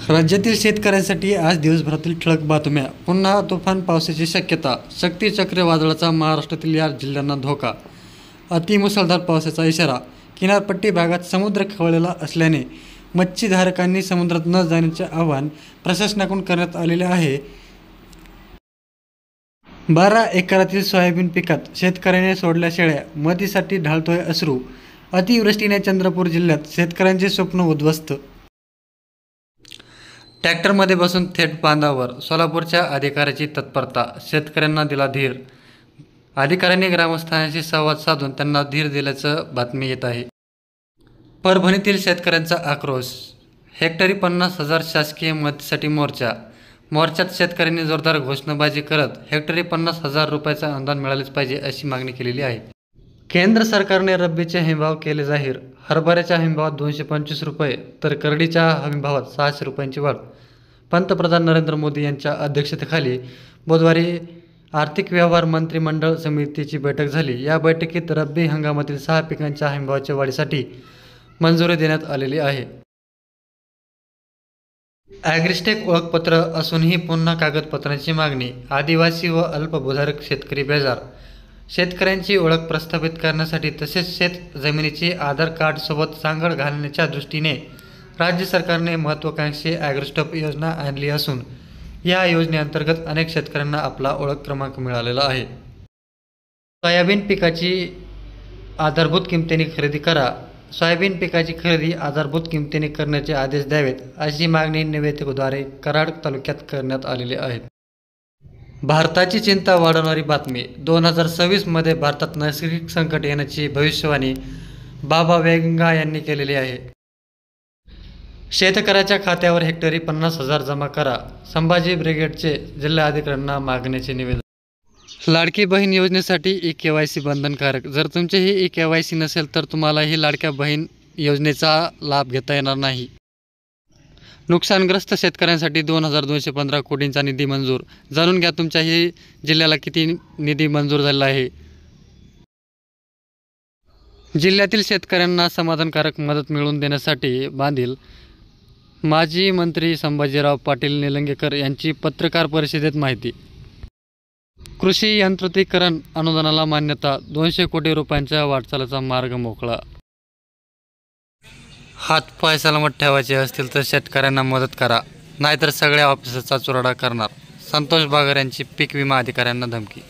राज्यातील शेतकऱ्यांसाठी आज दिवसभरातील ठळक बातम्या. पुन्हा तुफान पावसाची शक्यता. शक्ती चक्रीवादळाचा महाराष्ट्रातील या जिल्ह्यांना धोका. अतिमुसळधार पावसाचा इशारा. किनारपट्टी भागात समुद्र खवळलेला असल्याने मच्छीधारकांनी समुद्रात न जाण्याचे आवाहन प्रशासनाकडून करण्यात आलेले आहे. 12 एकरातील सोयाबीन पिकात शेतकऱ्याने सोडल्या शेळ्या. मदतीसाठी ढाळतोय अश्रू. अतिवृष्टीने चंद्रपूर जिल्ह्यात शेतकऱ्यांचे स्वप्न उद्ध्वस्त. ट्रॅक्टरमध्ये बसून थेट बांधावर. सोलापूरच्या अधिकाऱ्याची तत्परता. शेतकऱ्यांना दिला धीर. अधिकाऱ्यांनी ग्रामस्थांशी संवाद साधून त्यांना धीर दिल्याचं बातमी येत आहे. परभणीतील शेतकऱ्यांचा आक्रोश. हेक्टरी 50,000 शासकीय मदतीसाठी मोर्चा. मोर्चात शेतकऱ्यांनी जोरदार घोषणाबाजी करत हेक्टरी 50,000 रुपयाचं अनुदान मिळालेच पाहिजे अशी मागणी केलेली आहे. केंद्र सरकारने रब्बीचे हमीभाव केले जाहीर. हरभऱ्याच्या हमीभावात 225 रुपये तर करडीच्या हमीभावात 600 रुपयांची वाढ. पंतप्रधान नरेंद्र मोदी यांच्या अध्यक्षतेखाली बुधवारी आर्थिक व्यवहार मंत्रिमंडळ समितीची बैठक झाली. या बैठकीत रब्बी हंगामातील 6 पिकांच्या हमीभावाच्या वाढीसाठी मंजुरी देण्यात आलेली आहे. ॲग्रिस्टेक ओळखपत्र असूनही पुन्हा कागदपत्रांची मागणी. आदिवासी व अल्पभूधारक शेतकरी बेजार. शेतकऱ्यांची ओळख प्रस्थापित करण्यासाठी तसेच शेत जमिनीची आधार कार्डसोबत सांगड घालण्याच्या दृष्टीने राज्य सरकारने महत्त्वाकांक्षी ॲग्रिस्टॉप योजना आणली असून या योजनेअंतर्गत अनेक शेतकऱ्यांना आपला ओळख क्रमांक मिळालेला आहे. सोयाबीन पिकाची आधारभूत किमतीने खरेदी करा. सोयाबीन पिकाची खरेदी आधारभूत किमतीने करण्याचे आदेश द्यावेत अशी मागणी निवेदकाद्वारे कराड तालुक्यात करण्यात आलेली आहे. भारताची चिंता वाढवणारी बातमी. 2026 मध्ये भारतात नैसर्गिक संकट येण्याची भविष्यवाणी बाबा वेंगा यांनी केलेली आहे. शेतकऱ्याच्या खात्यावर हेक्टरी 50,000 जमा करा. संभाजी ब्रिगेडचे जिल्हाधिकाऱ्यांना मागण्याचे निवेदन. लाडकी बहीण योजनेसाठी ई-KYC बंधनकारक. जर तुमचे ही ई-KYC नसेल तर तुम्हाला ही लाडक्या बहीण योजनेचा लाभ घेता येणार नाही. नुकसानग्रस्त शेतकऱ्यांसाठी 2,215 कोटींचा निधी मंजूर. जाणून घ्या तुमच्याही जिल्ह्याला किती निधी मंजूर झालेला आहे. जिल्ह्यातील शेतकऱ्यांना समाधानकारक मदत मिळवून देण्यासाठी बांधील. माजी मंत्री संभाजीराव पाटील निलंगेकर यांची पत्रकार परिषदेत माहिती. कृषी यांत्रिकीकरण अनुदानाला मान्यता. 200 कोटी रुपयांच्या वाटचालीचा मार्ग मोकळा. हातपाय सलामत ठेवायचे असतील तर शेतकऱ्यांना मदत करा, नाहीतर सगळ्या ऑफिसरचा चुराडा करणार. संतोष बागर यांची पीक विमा अधिकाऱ्यांना धमकी.